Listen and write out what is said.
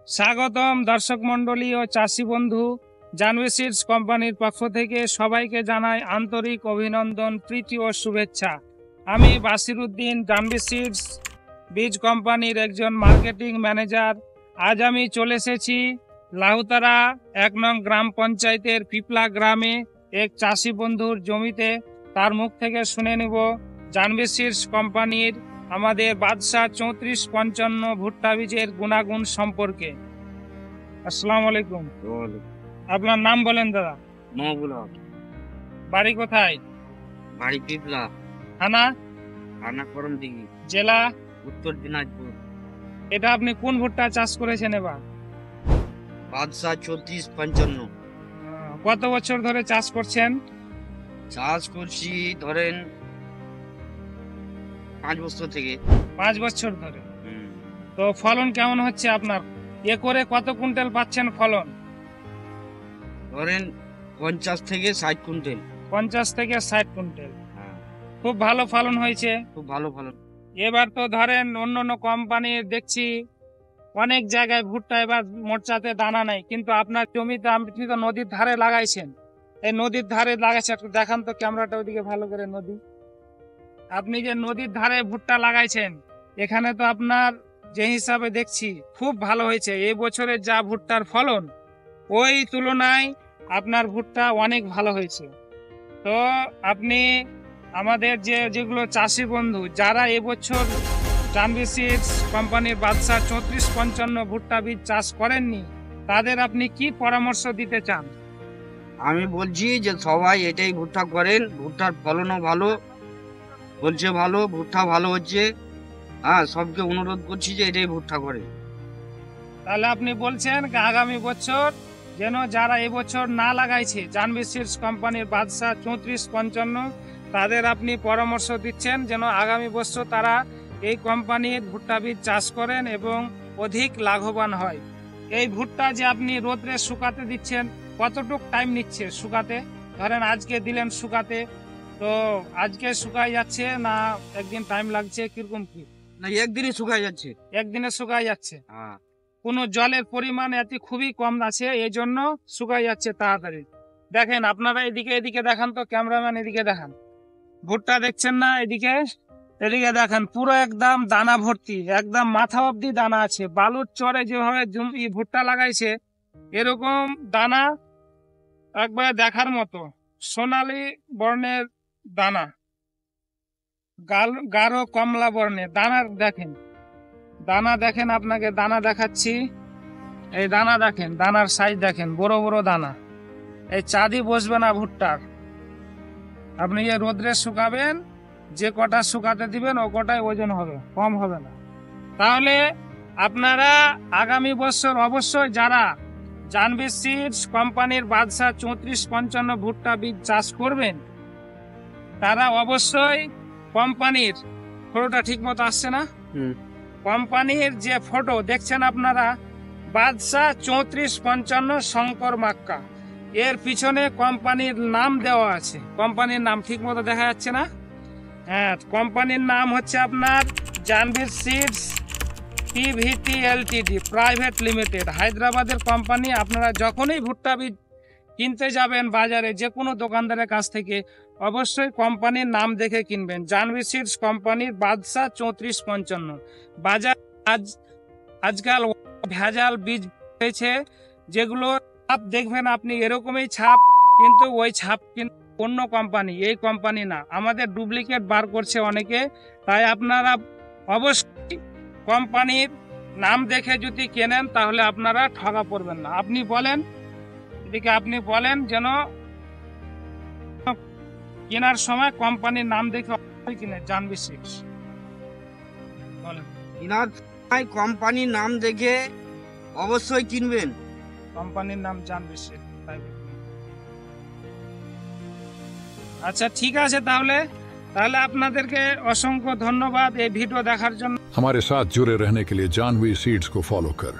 স্বাগতম দর্শক মণ্ডলী ও চাষি বন্ধু। জানভি সিডস কোম্পানির পক্ষ থেকে সবাইকে জানাই আন্তরিক অভিনন্দন, প্রীতি ও শুভেচ্ছা। আমি বাসিরউদ্দিন, জানভি সিডস বীজ কোম্পানির একজন মার্কেটিং ম্যানেজার। আজ আমি চলে এসেছি লাহুতারা 1 নং গ্রাম পঞ্চায়েতের পিপলা গ্রামে এক চাষি বন্ধুর জমিতে। তার মুখ থেকে শুনে নেব জানভি সিডস কোম্পানির আমাদের বাদশাহ 3455 ভুট্টা বীজের গুণাগুণ সম্পর্কে। আসসালামু আলাইকুম। আপনার নাম বলেন দাদা? মহবুল হক। বাড়ি কোথায়? বাড়ি পিপলা, থানা করমদিঘি, জেলা উত্তর দিনাজপুর। এটা আপনি কোন ভুট্টা চাষ করেছেন এবার? বাদশাহ 3455। কত বছর ধরে চাষ করছেন? চাষ করছি ধরেন 5 বছর থেকে। 5 বছর ধরে। তো ফলন কেমন হচ্ছে আপনার? একরে কত কুইন্টাল পাচ্ছেন ফলন? ধরেন 50 থেকে 60 কুইন্টাল। 50 থেকে 60 কুইন্টাল। খুব ভালো ফলন হয়েছে। খুব ভালো ফলন। এবার তো ধরেন অন্য কোম্পানির দেখছি অনেক জায়গায় ভুট্টা এবার মোর্চাতে দানা নাই, কিন্তু আপনার জমিতে আপনি তো নদীর ধারে লাগাইছেন। এই নদীর ধারে লাগাইছে, একটু দেখান তো ক্যামেরাটা ওইদিকে ভালো করে। নদী, আপনি যে নদীর ধারে ভুট্টা লাগাইছেন, এখানে তো আপনার যে হিসাবে দেখছি খুব ভালো হয়েছে। এই বছরের যা ভুট্টার ফলন, ওই তুলনায় আপনার ভুট্টা অনেক ভালো হয়েছে। তো আপনি আমাদের যেগুলো চাষি বন্ধু যারা এবছর জানভি সিডস কোম্পানির বাদশাহ 3455 ভুট্টা বীজ চাষ করেননি, তাদের আপনি কি পরামর্শ দিতে চান? আমি বলছি যে সবাই এটাই ভুট্টা করেন। ভুট্টার ফলনও ভালো, বলছে ভালো, ভুট্টা ভালো হচ্ছে। সবকে অনুরোধ করছি যে এটাই ভুট্টা করে। তাহলে আপনি বলছেন আগামী বছর যেন যারা এবছর না লাগাইছে জানভি সিডস কোম্পানির বাদশাহ 3455, তাদের আপনি পরামর্শ দিচ্ছেন যেন আগামী বছর তারা এই কোম্পানির ভুট্টা বীজ চাষ করেন এবং অধিক লাভবান হয়। এই ভুট্টা যে আপনি রোদ্রে শুকাতে দিচ্ছেন, কতটুক টাইম নিচ্ছে শুকাতে? ধরেন আজকে দিলেন শুকাতে, তো আজকে শুকাই যাচ্ছে না একদিন টাইম লাগছে, কিরকম কি? না, একদিনই শুকায় যাচ্ছে। একদিনে শুকাই যাচ্ছে। কোনো জলের পরিমাণ এতে খুবই কম আছে, এই জন্য শুকাই যাচ্ছে তাড়াতাড়ি। দেখেন আপনারা এদিকে দেখান তো, ক্যামেরাম্যান এদিকে দেখান। ভুট্টা দেখছেন না? এদিকে দেখেন, পুরো একদম দানা ভর্তি, একদম মাথা অব্দি দানা আছে। বালুর চরে যেভাবে ভুট্টা লাগাইছে, এরকম দানা একবার দেখার মতো সোনালী বর্ণের দানা, গাঢ় কমলা বর্ণের দানা। দানা দেখেন, আপনাকে দানা দেখাচ্ছি। এই দানা দেখেন, দানার সাইজ দেখেন, বড় বড় দানা। এই চাঁদি বসবে না ভুট্টার। আপনি যে রোদ্রে শুকাবেন, যে কটা শুকাতে দিবেন ও কটাই ওজন হবে, কম হবে না। তাহলে আপনারা আগামী বছর অবশ্যই যারা জানভি সিডস কোম্পানির বাদশাহ 3455 ভুট্টা বীজ চাষ করবেন, তারা অবশ্যই কোম্পানির ফটোটা ঠিক মতো আসছে না? কোম্পানির যে ফটো দেখছেন আপনারা, বাদশাহ 3455 শঙ্কর মাক্কা, এর পিছনে কোম্পানির নাম দেওয়া আছে। কোম্পানির নাম ঠিক মতো দেখা যাচ্ছে না? হ্যাঁ, কোম্পানির নাম হচ্ছে আপনার Janvi seeds PVT Ltd private limited, হায়দ্রাবাদের কোম্পানি। আপনারা যখনই ভুট্টা বীজ কিনতে যাবেন বাজারে, যে কোনো দোকানদারের কাছ থেকে অবশ্যই কোম্পানির নাম দেখে কিনবেন। জানভি সিডস কোম্পানির বাদশাহ 3455। বাজার আজকাল ভেজাল বীজ হয়েছে, যেগুলো ছাপ দেখবেন আপনি এরকমই ছাপ, কিন্তু ওই ছাপ কিন্তু অন্য কোম্পানি, এই কোম্পানি না। আমাদের ডুপ্লিকেট বার করছে অনেকে। তাই আপনারা অবশ্যই কোম্পানির নাম দেখে যদি কেনেন, তাহলে আপনারা ঠকা পড়বেন না। আপনি বলেন এদিকে, আপনি বলেন যেন কেনার সময় কোম্পানির নাম দেখে কিনে জানভি সিডস। বলেন, কেনার সময় কোম্পানির নাম দেখে অবশ্যই কিনবেন। কোম্পানির নাম জানভি সিডস। আচ্ছা, ঠিক আছে। তাহলে আপনাদেরকে অসংখ্য ধন্যবাদ এই ভিডিও দেখার জন্য। हमारे साथ जुड़े रहने के लिए जानवी सीड्स को फॉलो कर